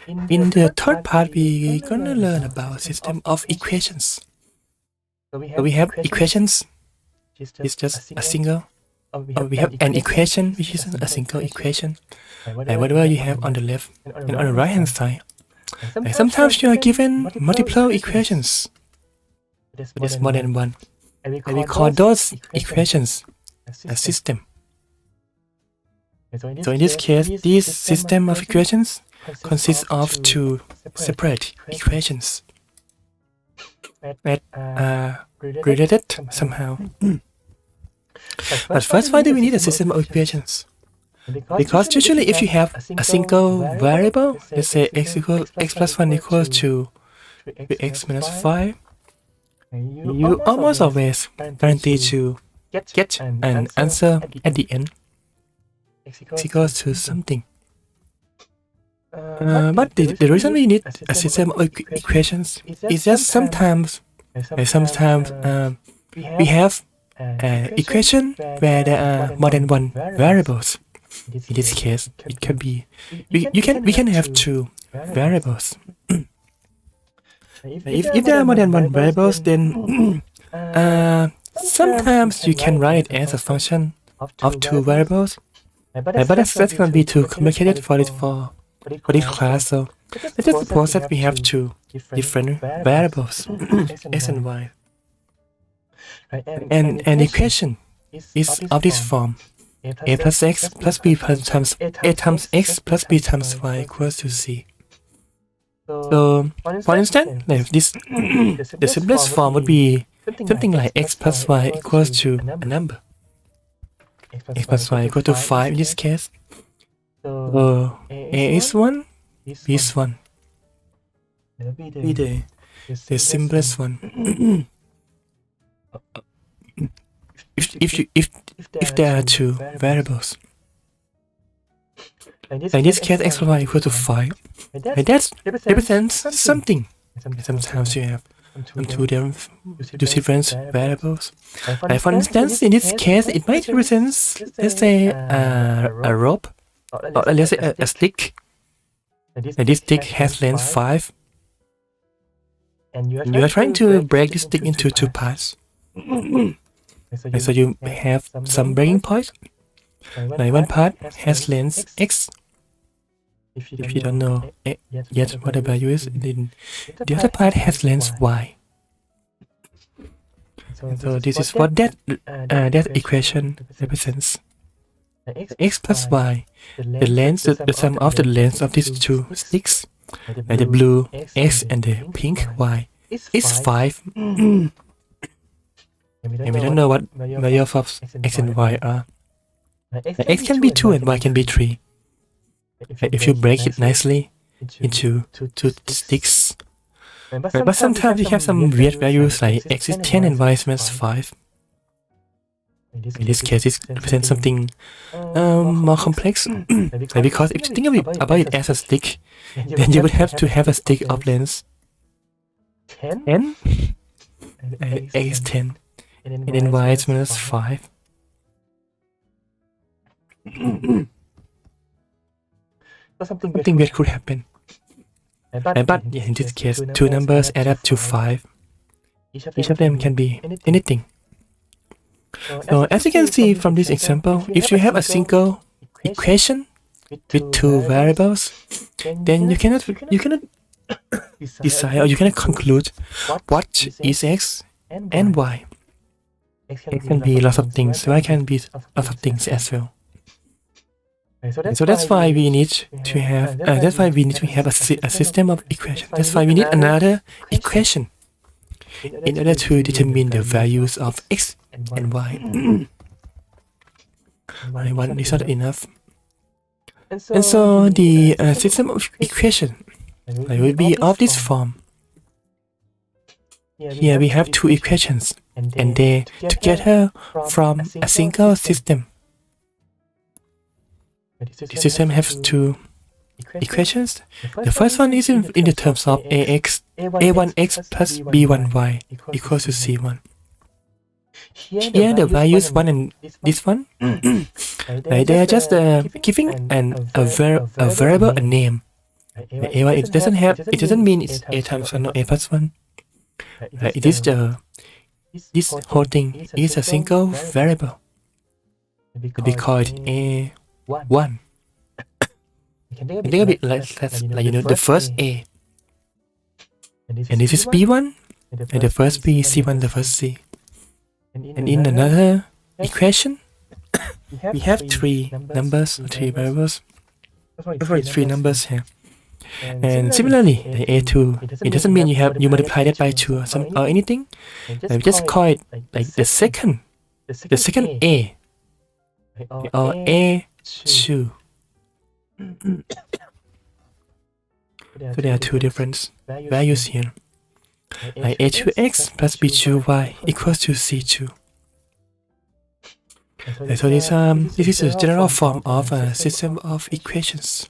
In the third part, we're gonna learn about system of equations. So we have equations. It's just a single. We have an equation, which is a single equation. And whatever you have on the left and on the right hand side. And sometimes you are given multiple equations. There's more than one. And we call those equations a system. So in this case, this system of equations consists of two separate equations that are related somehow. But first, why do we need a system of equations? Because usually if you have a single variable, let's say x plus 1 equals to x minus 5, you almost always guarantee to get an answer at the end. X equals to something. But the reason we need a system of equations is that sometimes we have an equation where there are more than one variables. In this case, it can be we can have two variables. If there are more than one variables, then sometimes you can write it as a function of two variables. But that's gonna be too complicated for this class. So let's just suppose that we have two different variables, x and y. And an equation is of this form: a plus x plus b times a times x plus b times y equals to c. So, for instance, the simplest form would be something like x plus y equals to a number. X plus y equals to 5 in this case. So, a is 1, b is 1. Be the simplest one. If there are two variables. In this case, x plus y equals to 5. And that represents something. Sometimes you have two different variables. Like for instance, in this case, it might represent, let's say, a rope, or let's say a stick. And this stick has length 5. And you are trying to break this stick into two parts. And so you have some breaking points. Like one part has length x. If you don't know yet what the value is, then the other part has length y. So this is what that equation represents. X plus y, the sum of the lengths of these two sticks, and the blue x and the pink y, is 5. And we don't know what value of x and y are. X can be 2 and y can be 3. If you break it nicely into two sticks. But sometimes you have some weird values like x is 10 and y is minus 5. In this case, it represents something more complex. Because if you think about it as a stick, then you would have to have a stick of length 10, and x is 10, and then y is minus 5. Something weird could happen. But in this case, two numbers add up to 5. Each of them can be anything. So as you can see from this example, if you have a single equation with two variables, then you cannot decide, or you cannot conclude what is x and y. X can be lots of things, y can be lots of things as well. So that's why we need to have a system of equations. That's why we need another equation in order to determine the values of x and y. One is not enough. And so the system of equation will be of this form. Here we have two equations, and they together form a single system. The system has two equations. The first one is in the terms of a1x plus b1y equals to c1. Here the values 1 and this one, they are just giving a variable a name. A1 it doesn't mean it's a times 1 or a plus 1. It is this whole thing is a single variable. We call it A1. Think of it like the first A. And this is B1, and the first B is C1, the first C. And in another equation, we have three numbers, or three variables. Sorry, three numbers here. And similarly, the A2, it doesn't mean you multiply that by 2 or anything. We just call it like the second A, or A2. So there are two different values here. Like A2x plus B2y equals to C2. So this is a general form of a system of equations.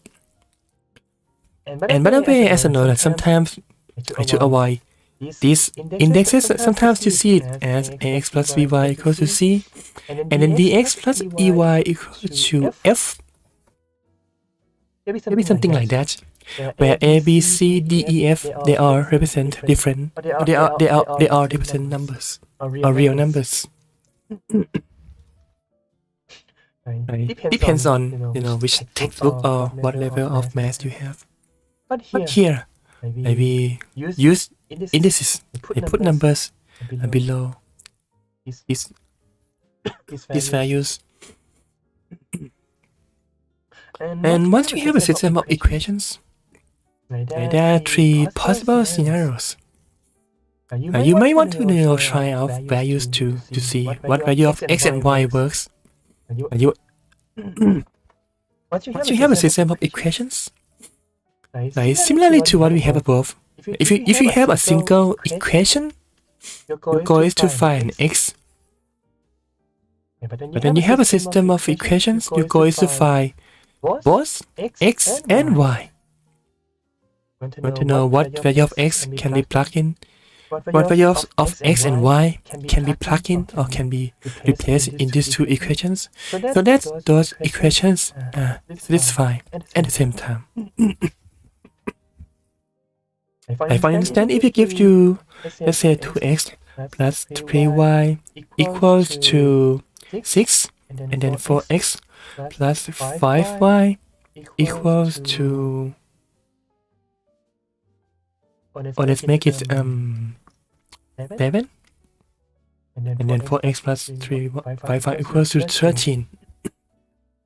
And by the way, as a note, that sometimes to avoid these indexes, sometimes you see it as ax plus by equals to c, and then dx plus ey equals to f. Maybe something like that, where a, b, c, d, e, f they all represent different, they all represent numbers or real numbers. Depends on which textbook or what level of math you have. But here, we use indices. We put numbers below these values. And once we have a system of equations, there are three possible scenarios. You may want to try out values to see what value of x and y works. Once you have a system of equations, similarly to what we have above, if you have a single equation, your goal is to find x. But when you have a system of equations, your goal is to find both x and y. Want to know what value of x can be plugged in, what value of x and y can be plugged in or can be replaced in these two equations, so that those equations satisfy at the same time. For instance, if you give you, let's say 2x plus 3y equals to 6, and then 4x plus 5y equals to, or let's make it 7, and then 4x plus 5y equals to 13.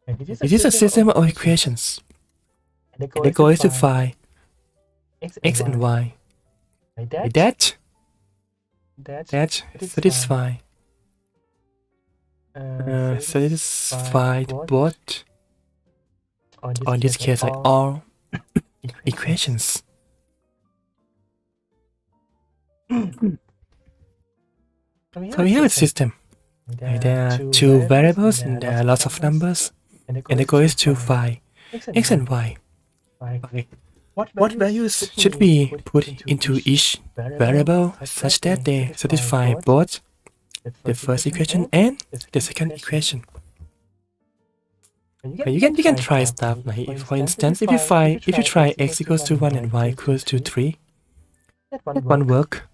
It is a system of equations. The goal is to find x and y. That satisfy both, or in this case like all equations. So we have a system. There are two variables and there are lots of numbers, and the goal is to find x and y. What values should we put into each variable such that they satisfy both the first equation and the second equation? You can try stuff. Like for instance, if you try x equals to 1 and y equals to 3, that won't work,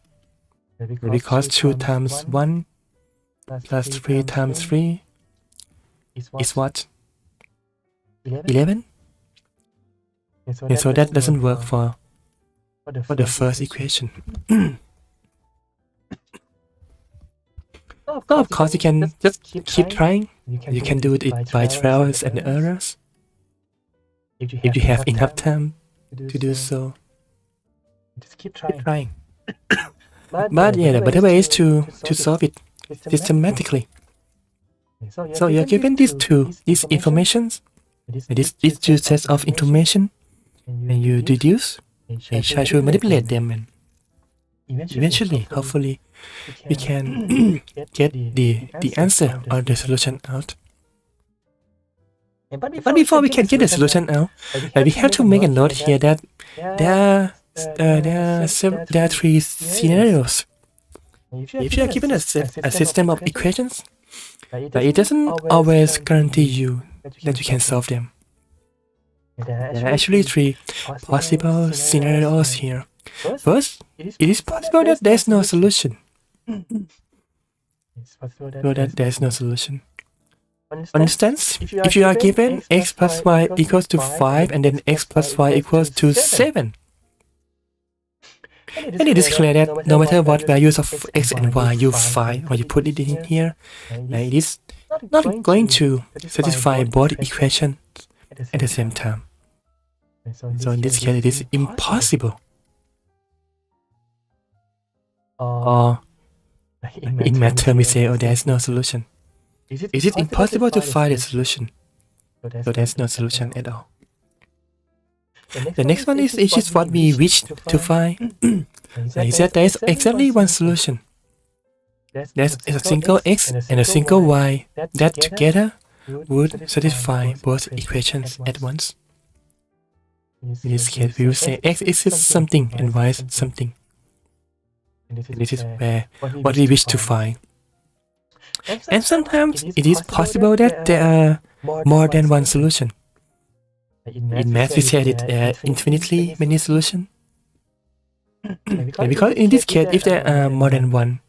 because 2 times 1 plus 3 times 3 is what? 11? So that doesn't work for the first equation. Of course, you can just keep trying. You can do it by trials and errors if you have enough time to do so. Just keep trying. But yeah, the better way is to solve it systematically. So you're given these informations, these two sets of information, and you deduce and try to manipulate them, and eventually, hopefully, we can get the answer or the solution out. But before we can get the solution out, we have to make a note here that there are three scenarios. If you are given a system of equations, but it doesn't always guarantee you that you can solve them. There are actually three possible scenarios here. First, it is possible that there is no solution. So that there is no solution. For instance, if you are given x plus y equals to 5 and then x plus y equals to 7, then it is clear that no matter what values of x and y you find or you put it in here, it is not going to satisfy both equations at the same time. So in this case, it is impossible. Or in math term, we say, oh, there is no solution. Is it impossible to find a solution? So there is no solution at all. The next one is what we wish to find. Is that there is exactly one solution. There's a single x and a single y that together would satisfy both equations at once. In this case, we will say x is something and y is something. And this is where what we wish to find. And sometimes it is possible that there are more than one solution. In math, we said it infinitely many solutions. Because in this case, if there are more than one,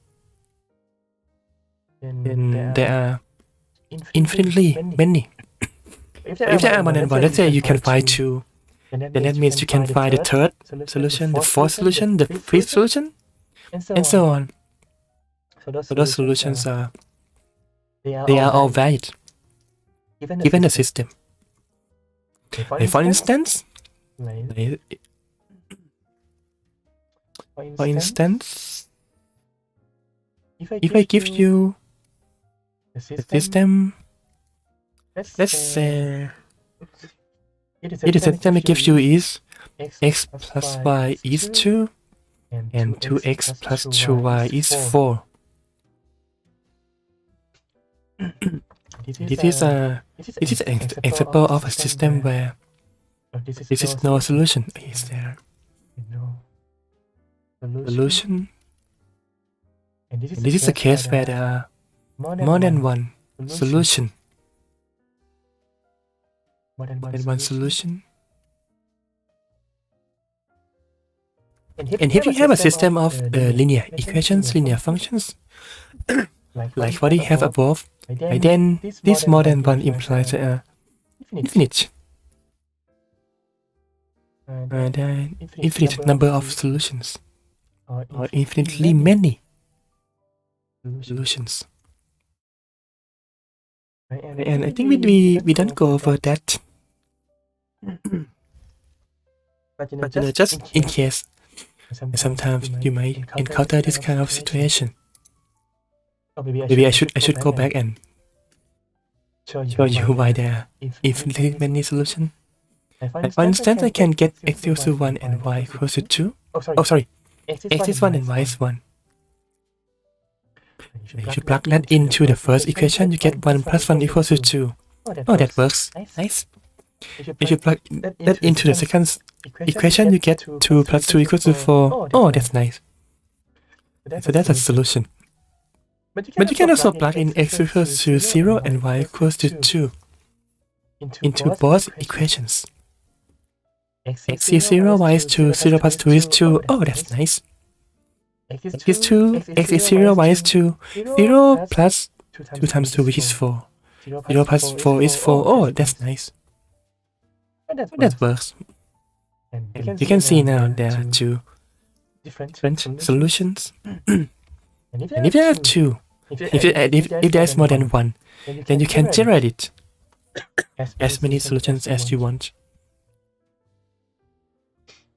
then there are infinitely many. If there are more than one, let's say you can find two, then that means you can find the third solution, the fourth solution, the fifth solution, and so on. So those solutions are all valid, given the system. For instance, if I give you a system, let's say the system I give you is x plus y is 2 and 2x plus 2y is 4. This is an example of a system where this is no solution. Is there solution? And this is a case where there are more than one solution. More than one solution. And if you have a system of linear equations, linear functions, like what we have above, then this more than one implies infinite. Infinite number of solutions, or infinitely many solutions. And I think we don't go over that. But just in case, sometimes you may encounter this kind of situation. Maybe I should go back and show you why there are infinitely many solutions. For instance, I can get x equals to 1 and y equals to 2. Oh, sorry. X is 1 and y is 1. If you plug that into the first equation, you get 1 plus 1 equals to 2. Oh, that works. Nice. If you plug that into the second equation, you get 2 plus 2 equals to 4. Oh, that's nice. So that's a solution. But you can also plug in x equals to 0 and y equals to 2 into both equations. X is 0, y is 2, 0 plus 2 is 2. Oh, that's nice. X is 2, x is 0, y is 2. 0 plus 2 times 2, which is 4. 0 plus 4 is 4. Oh, that's nice. That works. And you can see now there are two different solutions. And if there are two, if there is more than one, then you can generate it as many solutions as you want.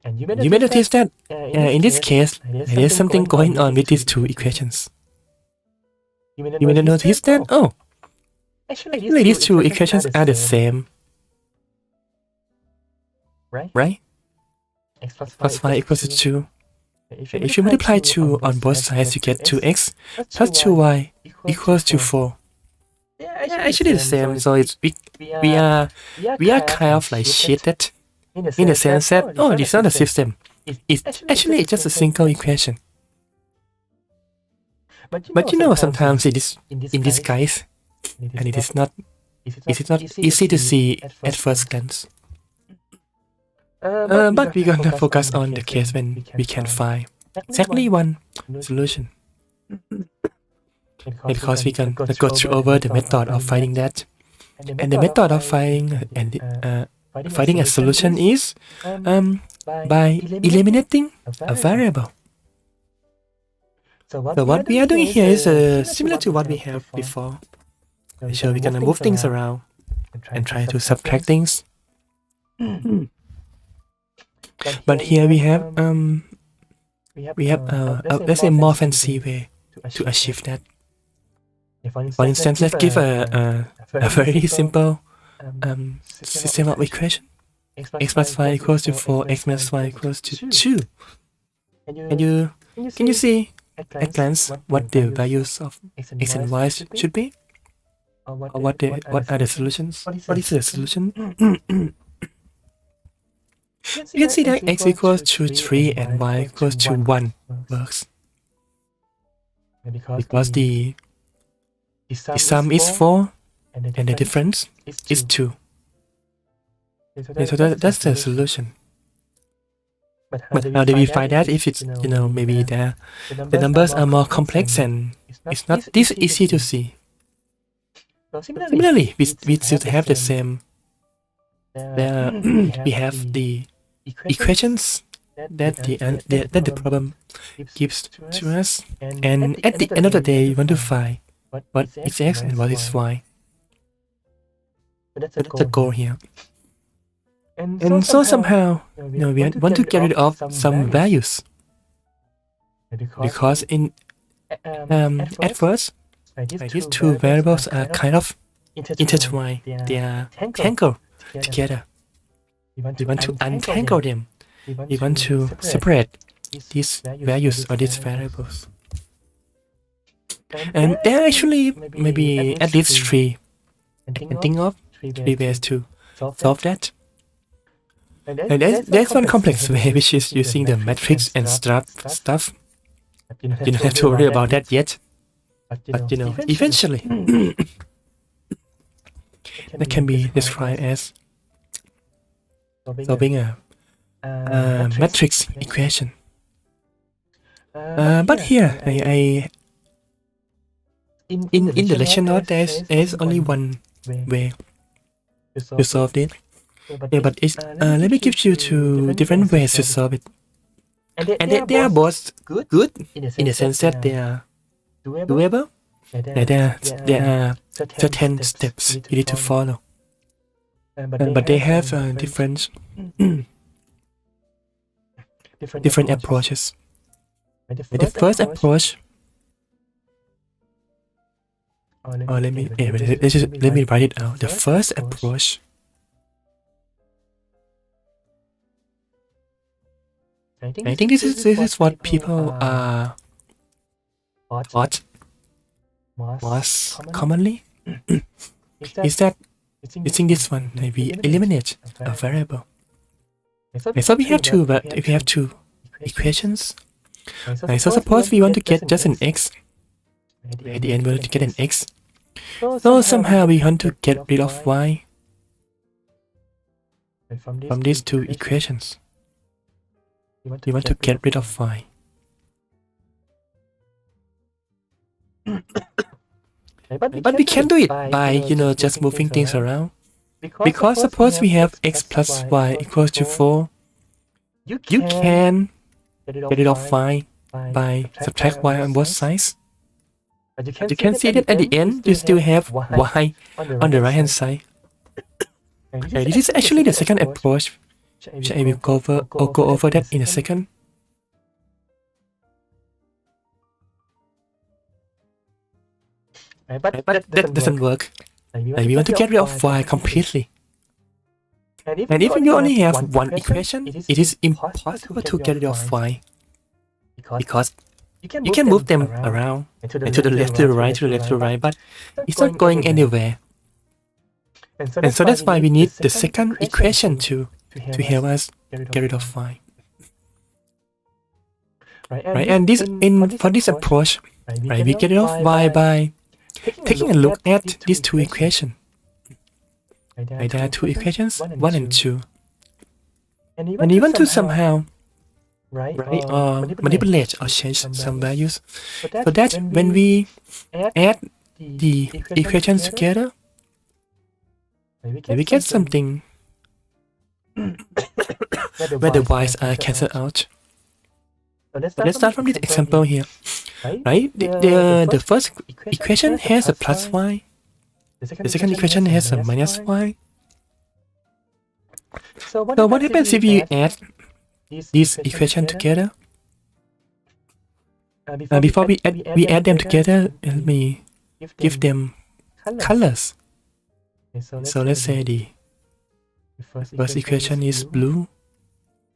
And you may notice that in this case, there is something going on with these two equations. You may notice that, oh, actually these two equations are the same. Right? X plus y equals to 2. If you multiply 2 on both sides, you get 2x plus 2y equals to 4. Yeah, actually the same. So it's we are kind of like cheated in the sense that, oh, it's not a system. It's actually just a single equation. But you know, sometimes it is in disguise, and it is not easy to see at first glance. But we're gonna focus on the case when we can find exactly one solution. Because we can go through over the method of finding that. And the method of finding a solution is by eliminating a variable. So what we are doing here is similar to what we have before. So we're gonna move things around and try to subtract things. But here we have let's say more fancy way to achieve that. For instance, let's give a very simple system of equation. X plus y equals to 4, x minus y equals to 2. Can you see at glance what the values of x and y should be? Or what are the solutions? What is the solution? You can see that x equals to 3 and y equals to 1 works. Because the sum is 4 and the difference is 2. So that's the solution. But how do we find that if it's, maybe the numbers are more complex and it's not this easy to see? Similarly, we still have the same. We have the equations that the problem gives to us, and at the end of the day, we want to find what is x and what is y. That's the goal here. And so somehow, we want to get rid of some values, because at first, these two variables are kind of intertwined. They are tangled together. We want to untangle them. We want to separate these values or these variables. And there are actually maybe at least three. I can think of 3 ways to solve that. And there's one complex way, which is using the matrix and stuff. You don't have to worry about that yet. But eventually, that can be described as solving a matrix equation. But here, in the lecture note, there's only one way to solve it. Yeah, but let me give you 2 different ways to solve it. And they are both good in the sense that they are doable. There are certain steps you need to follow. But they have different approaches. The first approach, let me write it out. The first approach I think this is what people are taught most commonly. Is that using this one, we eliminate a variable. So we have two equations. So suppose we want to get just an x. At the end, we want to get an x. So somehow we want to get rid of y from these 2 equations. We want to get rid of y. But we can do it by, just moving things around. Because suppose we have x plus y equals to 4. You can get rid of y by subtract y on both sides. But you can see that at the end, you still have y on the right hand side. Okay, this is actually the second approach. I will go over that in a second. But that doesn't work. We want to get rid of y completely. And if you only have one equation, it is impossible to get rid of y. Because you can move them around, and to the left, to the right, to the left, to the right, but it's not going anywhere. And so that's why we need the second equation to help us get rid of y. Right? And for this approach, we get rid of y by taking a look at these 2 equations. There are 2 equations, 1 and 2. and you want to somehow write or manipulate or change some values. So that when we add the equations together, we get something where the y's are cancelled out. So let's start from this example here, right? The first equation has a plus y, the second equation has a minus y. So what happens if you add these equations together? Before we add them together, let me give them colors. So let's say the first equation is blue,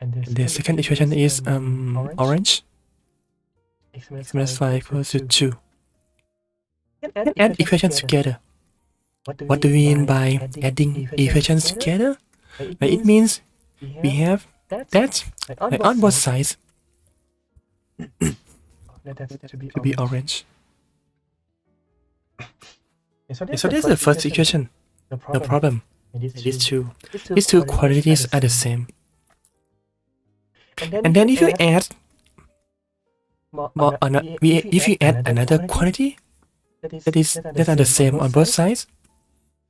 and the second equation is orange. X minus y equals to 2. Add equations together. What do we mean by adding equations together? It means we have that on both sides to be orange. So that's the first equation. No problem. These two quantities are the same. And then if you add if you add another quantity that are the same on both sides,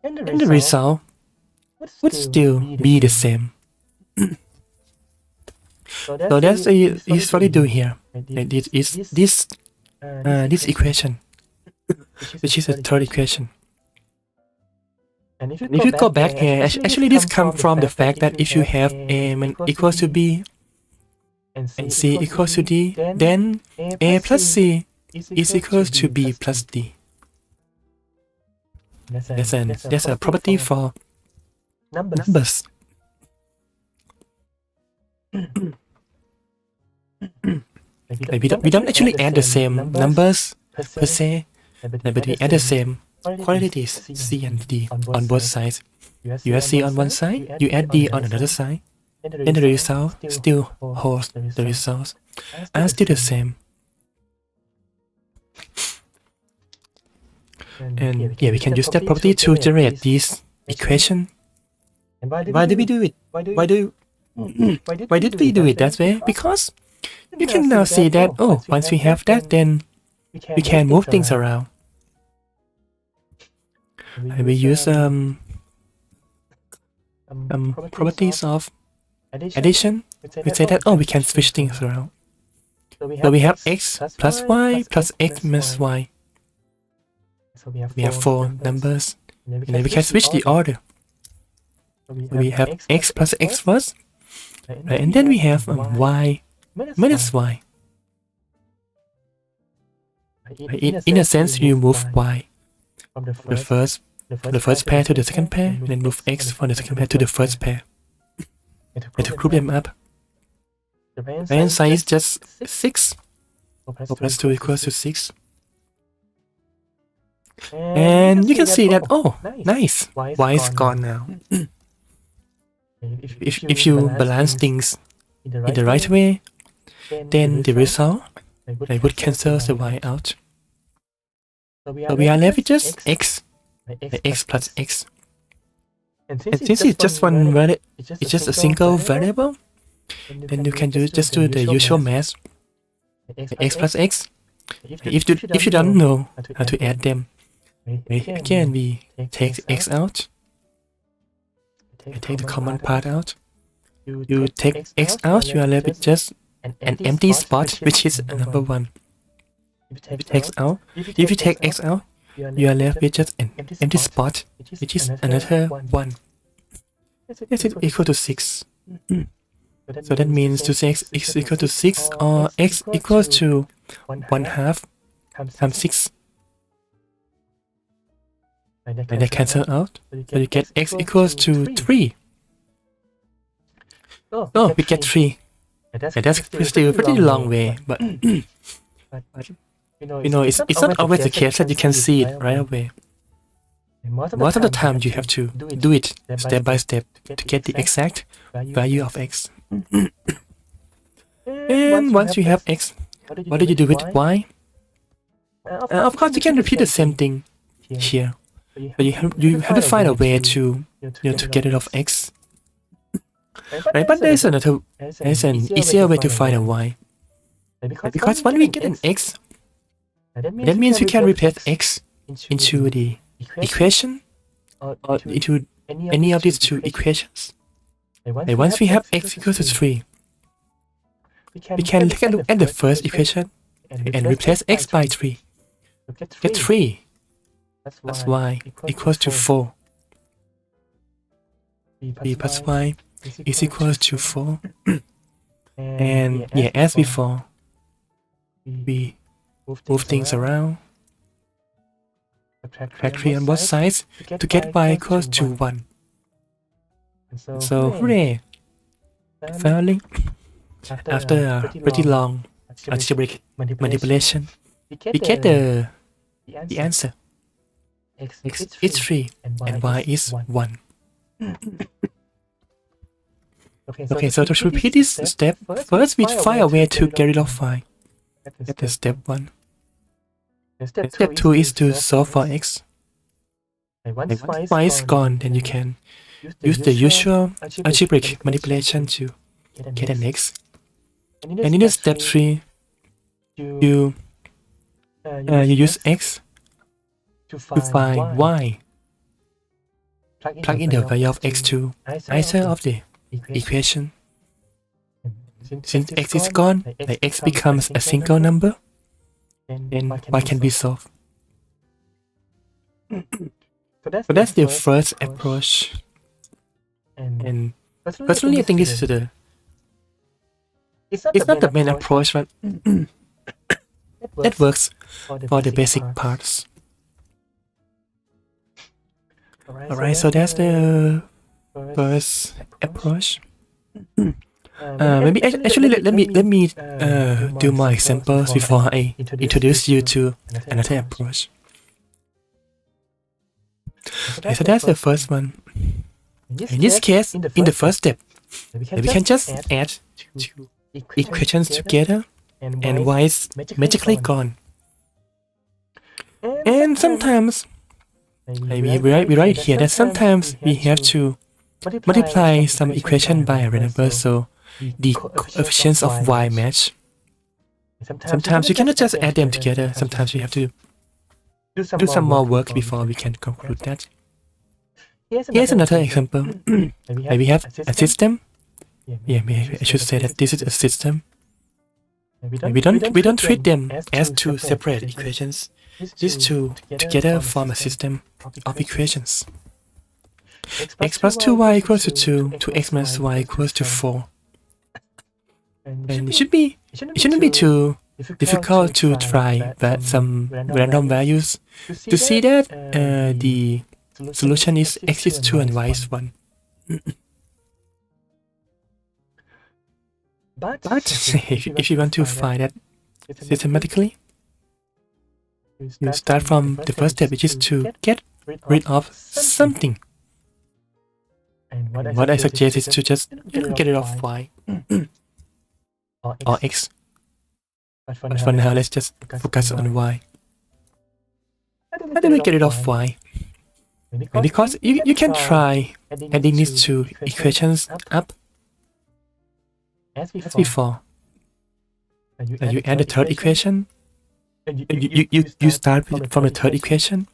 then the result would still be the same. So that's what we do here. This is this equation, which is the third equation. And if you go back here, actually this comes from the fact that if you have A equals to B and C equals to D, then A plus C is equals to B plus D. That's a property for numbers. We don't actually add the same numbers per se, but we add the same quantities C and D on both sides. You add C on one side, you add D on another side, then the result still holds. The results are still the same. And yeah, we can use that property to generate this equation. Why did we do it? Why did we do it that way? Because you can now see that, oh, once we have that, then we can move things around. We use properties of addition. We say that, oh, we can switch things around. So we have x plus y plus x minus y. We have 4 numbers, and then we can switch the order. We have x plus x first, and then we have y minus y. In a sense, you move y from the first pair to the second pair, then move x from the second pair to the first pair, and to group them up. The n size is just 6. 4 plus 2 equals to 6. And you can see that, oh, nice, y is gone now. If you balance things in the right way, then the result would cancel the y out. So we are left with just x, x plus x. And since it's just one variable, it's just a single variable, then you can just do the usual math. X plus x. If you don't know how to add them, again we take x out. We take the common part out. You take x out, you are left with just an empty spot, which is number 1. If you take x out, you are left with just an empty spot, which is another 1. This is equal to 6. So that means to say x is equal to 6, or x equals to 1/2 times 6. And they cancel out, so you get x equals to 3. Oh, we get 3. And that's still a pretty long way, but it's not always the case that you can see it right away. Most of the time you have to do it step by step to get the exact value of x. And once you have x, what do you do with y? Of course, you can repeat the same thing here. But you have to find a way to to get rid of x. right? But there's an easier way to find a y. Because when we get an x, that means we can replace x into the equation or into any of these two equations. And once we have x equals to 3, we can take a look at the first equation and replace x by 3. Get 3 plus y equals to 4. b plus y is equals to 4. And yeah, as before, we move things around, subtract 3 on both sides to get y equals to 1. So hooray! Finally, after a pretty long algebraic manipulation, we get the answer. X is 3 and y is 1. Okay, so to repeat this step, first we find a way to get rid of y. That's step 1. Step 2 is to solve for x. And once y is gone, then you can use the usual algebraic manipulation to get an x. And in step 3, you use x to find y. Plug in the value of x to either of the equation. Since x is gone, the x becomes a single number, then y can be solved. So that's the first approach. And personally, I think this is it's not the main approach, but that works for the basic parts. Alright, so that's the first approach. Maybe actually let me do more examples before I introduce you to another approach. Okay, so that's the first one. In this case, in the first step, we can just add two equations together and y is magically gone. And sometimes, we write here that sometimes we have to multiply some equation by a random number so the coefficients of y match. Sometimes you cannot just add them together, sometimes we have to do some more work before we can conclude that. Here's another example. We have a system. Yeah, maybe I should say that this is a system. We don't treat them as two separate equations. These two together form a system of equations. X plus 2y equals to 2, 2x minus y equals to 4. And it shouldn't be too difficult to try some random values to see that the solution is x is 2 and y is 1. But if you want to find that systematically, you start from the first step, which is to get rid of something. And what I suggest is to just get rid of y or x. But for now, let's just focus on y. How do we get rid of y? Because you can try adding these two equations up as before. You add the third equation. You start from the third equation.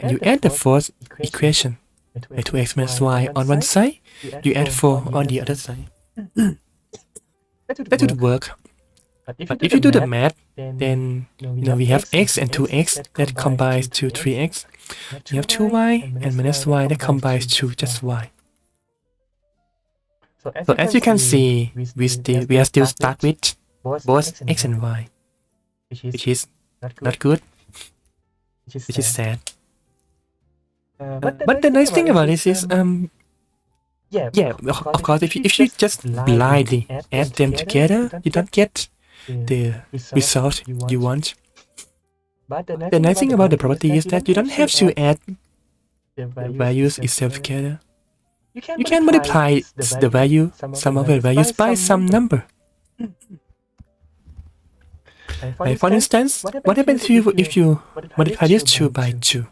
And you add the fourth equation. 2x minus y on one side. You add 4 on the other side. That would work. But if you do the math, then we have x and 2x that combines to 3x. You have 2y and minus y that combines to just y. So as you can see, we are still stuck with both x and y, which is not good, which is sad. But the nice thing about this is, yeah, of course, if you just blindly add them together, you don't get the result you want. The nice thing about the property is that you don't have to add the values itself together. You can multiply the value, some of the values by some number. For instance, what happens if you multiply these 2 by 2?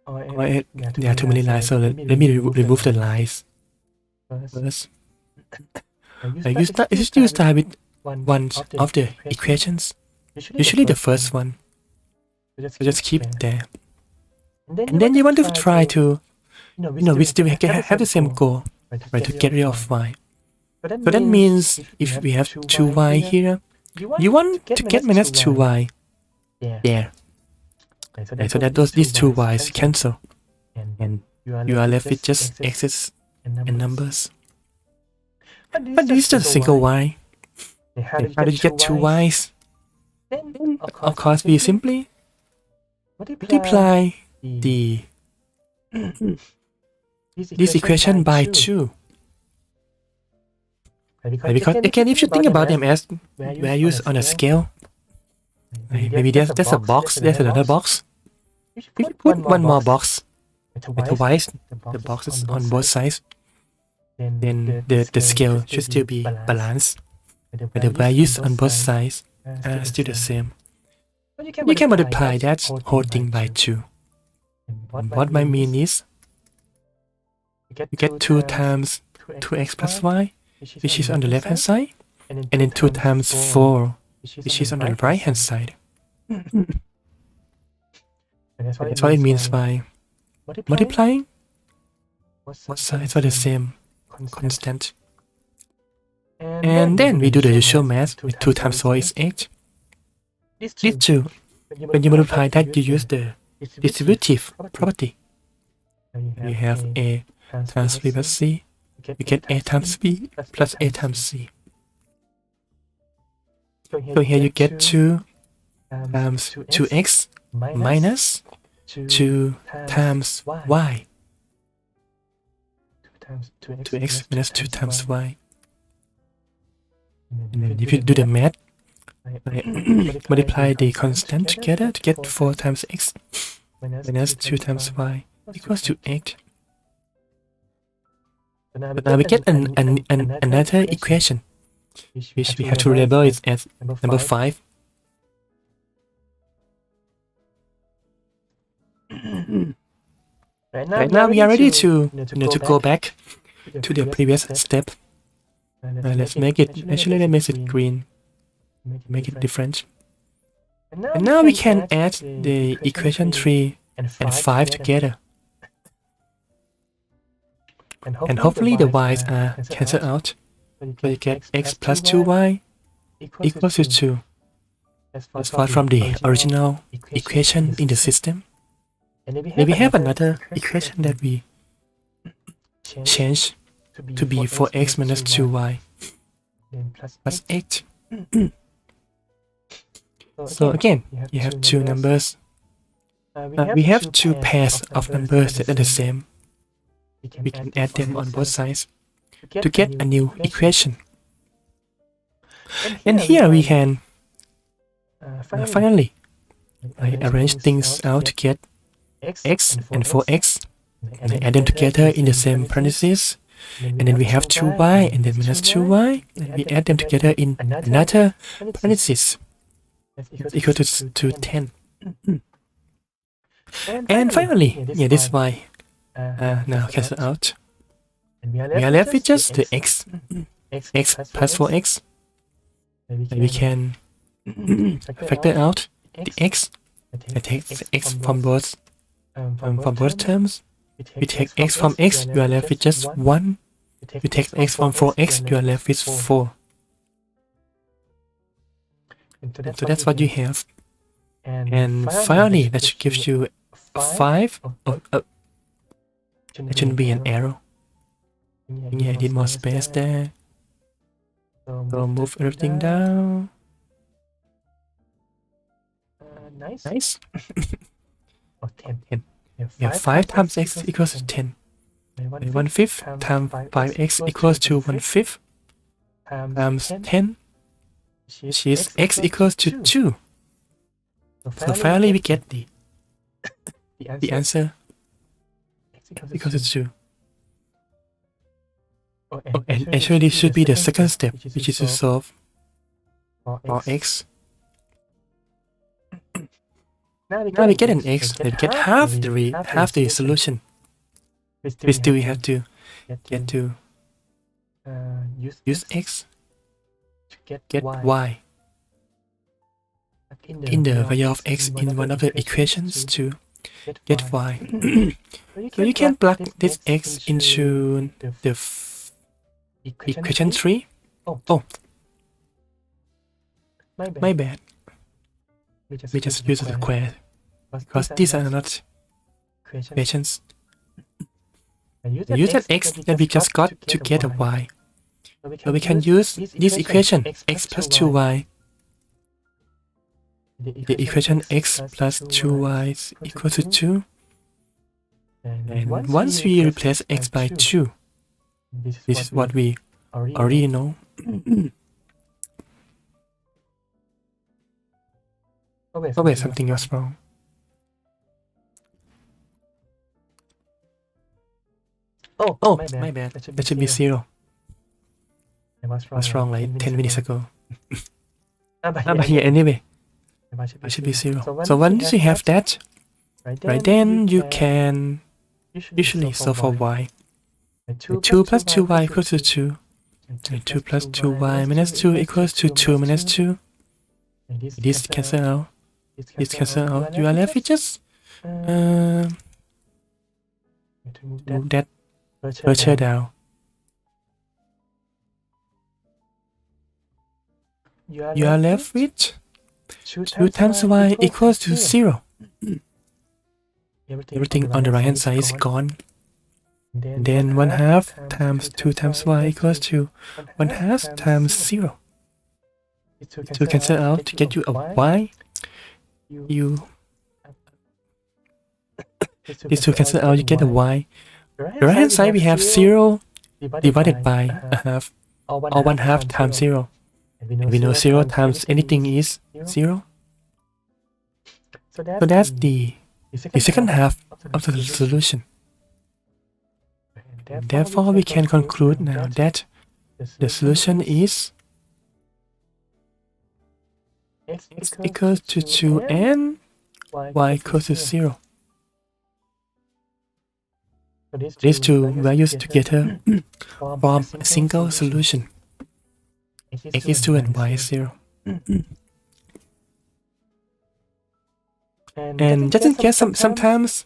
there are too many lines, so let me remove the lines first. You start with one of the equations, usually the first one. So just keep it there. And then you want to try to, we still have the same goal, right, to get rid of y. So that means if we have 2y here, you want to get minus 2y there. Okay, so that these two y's cancel, and you are left with just x's and numbers. But this is just a single y. How do you get two y's? Then, of course, we simply multiply this equation by 2. Because again, if you think about them as values on a scale, maybe there's a box, there's another box. If you put one more box with the y's, the boxes on both sides, then the scale should still be balanced, but the values on both sides are still the same. You can multiply that whole thing by 2. And what my mean is, you get 2 times 2x plus y, which is on the left hand side, and then 2 times 4, which is on the right hand side. That's what it means by multiplying both sides are the same constant. And then we do the usual math with 2 times 4 is 8. These two, when you multiply that, you use the distributive property. You have a times b plus c, you get a times b plus a times c. So here you get 2 times 2x minus 2 times y. 2x minus 2 times y. And then if you do the math, multiply the constant together to get 4 times x minus 2 times y equals to 8. But now we get another equation, which we have to label it as number 5. Right now we are ready to go back to the previous step. Let's make it, actually let's make it green, make it different. And now we can add the equation 3 and 5 together. And hopefully the y's are cancelled out. So you get x plus 2y equals to 2. That's far from the original equation in the system. And we have another equation that we change to be 4x minus 2y plus 8. So again, you have two numbers. We have two pairs of numbers that are the same. We can add them on both sides to get a new equation. And here we can finally arrange things out to get x and 4x, and I add them together in the same parentheses, and then we have 2y and then minus 2y, and we add them together in another parenthesis equal to 10. And finally, yeah, this y now cancel out. We are left with just the x plus 4x. And we can factor out the x. I take x from both terms. We take x from x, you are left with just 1. We take x from 4x, you are left with 4. So that's what you have. And finally, that should give you a 5. That shouldn't be an arrow. Yeah, I need more space there. So move everything down. Nice. 10. We have 5 times x equals to 10. 1/5 times 5x equals to 1/5 times 10, which is x equals to 2. So finally we get the answer equals to 2. And actually this should be the second step, which is to solve for x Now we get an x, then we get half the solution. We still have to get to use x to get y. In the value of x in one of the equations to get y. So you can plug this x into the equation 3. Oh, my bad. We just use the square because these are not equations. Use that x that we just got to get a y. So we can use this equation x plus 2y. The equation x plus 2y is equal to 2. And once we replace x by 2, this is what we already know. Oh wait, something else wrong. Oh, my bad. That should be 0. I was wrong like 10 minutes ago. But here anyway. It should be 0. So once you have that, right then you can usually solve for y. 2 plus 2y equals to 2. 2 plus 2y minus 2 equals to 2 minus 2. This cancel out. This cancel out. You are left with just move that virtual down. You are left with 2 times y equals to 0. Everything on the right hand side is gone. Then 1/2 times 2 times y equals to 1/2 times 0. To cancel out to get you a y. These two cancel out, you get a y. The right hand side we have 0 divided by 1/2 or 1/2 times 0. And we know 0 times anything is 0. So that's the second half of the solution. Therefore, we can conclude now that the solution is x equals to 2 and y equals to 0. These two values together form a single solution. X is 2 and y is 0. And just in case sometimes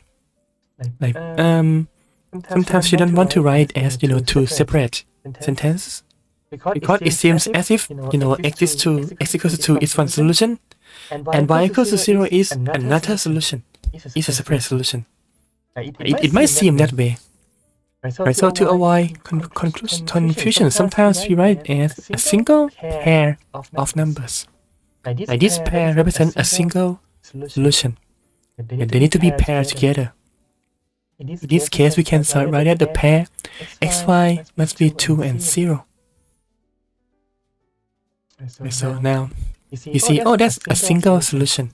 sometimes you don't want to write as two separate sentences because it seems as if x equals to 2 is one solution and y equals to 0 is another solution. It's a separate solution. It might seem that way. Right, so to avoid confusion, sometimes we write as a single pair of numbers. Like this pair represents a single solution. And they need to be paired together. In this case, we can write that the pair xy must be 2 and 0. So now, you see, oh, that's a single solution.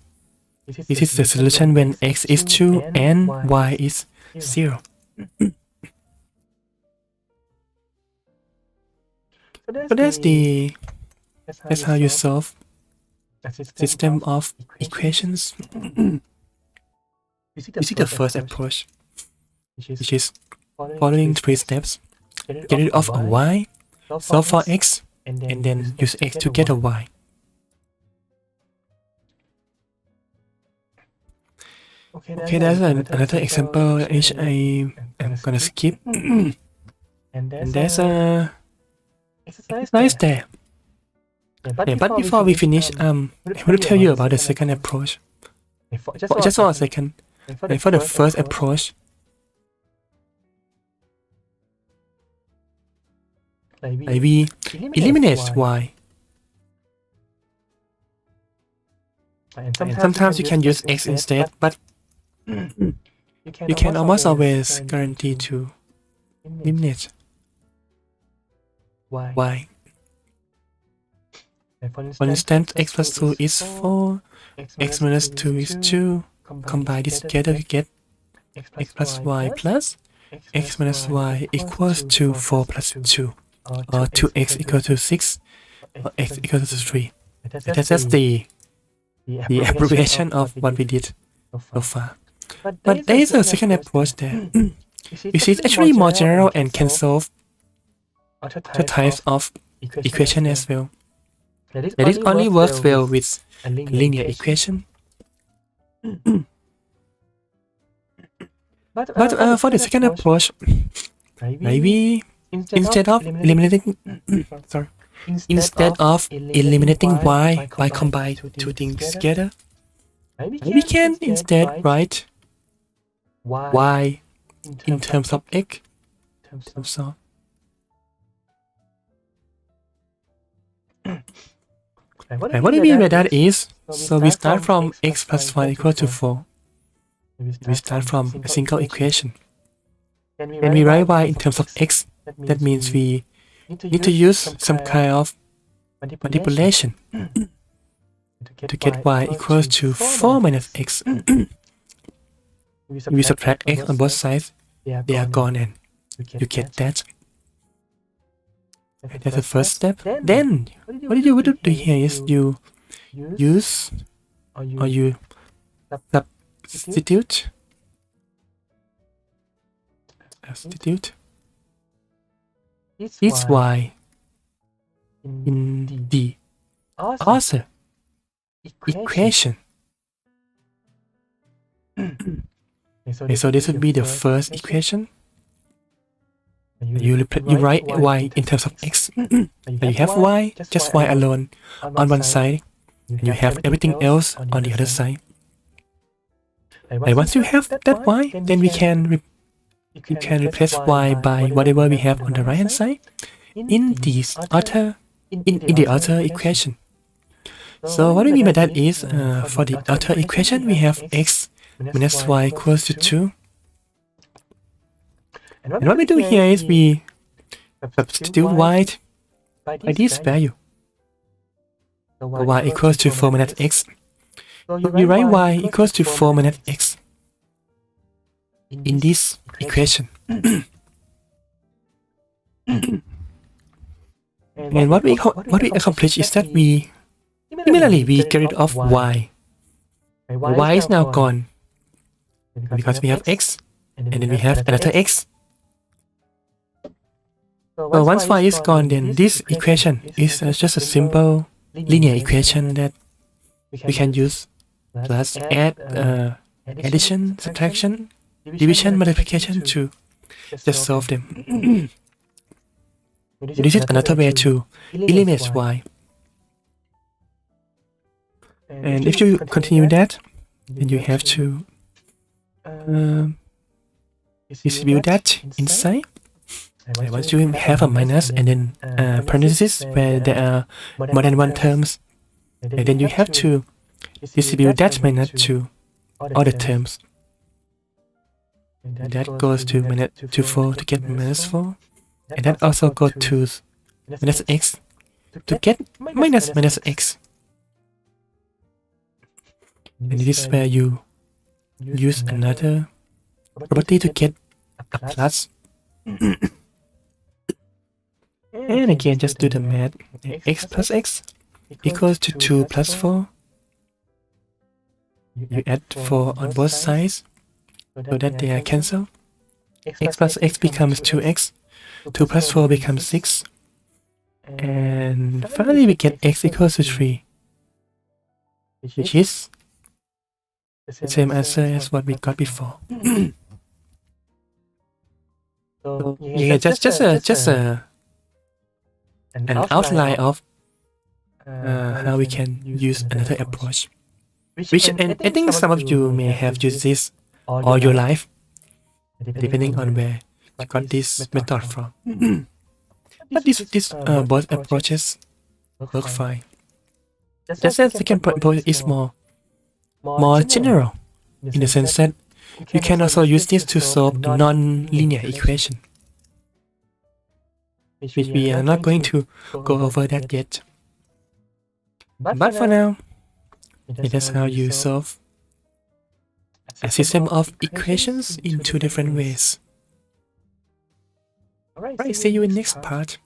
This is the solution when x is 2 and y is 0. So that's how you solve a system of equations. You see the first approach, which is following 3 steps. Get rid of a y, solve for x, and then use x to get a y. Okay, that's another example which I am gonna skip. And there's a exercise there. Yeah, but before we finish, I want to tell you about the second approach. Just for a second. And for the first approach, we eliminate y. And sometimes you can use x instead, but you can almost always guarantee to eliminate y. For instance, x plus 2 is 4, x minus 2 is 2. Combine this together, we get x plus y plus x minus y equals to 4 plus 2, or 2x equals to 6, or x equals to 3. That's just the abbreviation of what we did. so far. But there is a second approach there, which is actually more general and can solve other types of equation as well. That it only works well with a linear equation. But for the second approach, maybe instead of eliminating y by combining two things together, we can instead write y in terms of x. So and what do you mean by that is, so we start from x plus 1 equal to 4. We start from a single equation. When we write y in terms of x, that means we need to use some kind of manipulation to get y equals to 4 minus x. If we subtract x on both sides, they are gone and you get that. That's the first step. Then, what you would do here is you use or you substitute this y in the other equation. Okay, so this would be the first equation. You write y in terms of x. So you have y, just y alone on one side, and you have everything else on the other side. And once you have that y, then you can replace y by whatever we have on the right hand side in the other equation. So what we mean by that is, for the other equation, we have x minus y equals to 2. And what we do here is we substitute y by this value. So y equals to 4 minus x. So we write y equals to 4 minus x in this equation. And what we accomplish is that we immediately get rid of y. Y is now gone because we have x, and then we have another x. So once y is gone, then this equation is just a simple linear equation that we can use plus add addition, subtraction, division, multiplication to just solve them. This is another way to eliminate y. And if you continue that, then you have to distribute that inside. And once you have a minus and then parentheses where there are more than one terms, and then you have to distribute that minus to all the terms. And that goes to minus 4 to get minus 4, and that also goes to minus x to get minus x. And this is where you use another property to get a plus. And again, just do the math. X plus x equals to 2 plus 4. You add 4 on both sides so that they are cancelled. X plus x becomes 2x. 2 plus 4 becomes 6. And finally we get x equals to 3, which is the same answer as what we got before. So yeah, just an outline of how we can use another approach. Which and I think some of you may have used this all your life, depending on where you got this method from. But both approaches work fine. Just that second approach is more general, in the sense that you can also use this to solve the non-linear equation, which we are not going to go over that yet. But for now, that's how you solve a system of equations in two different ways. Alright, see you in next part.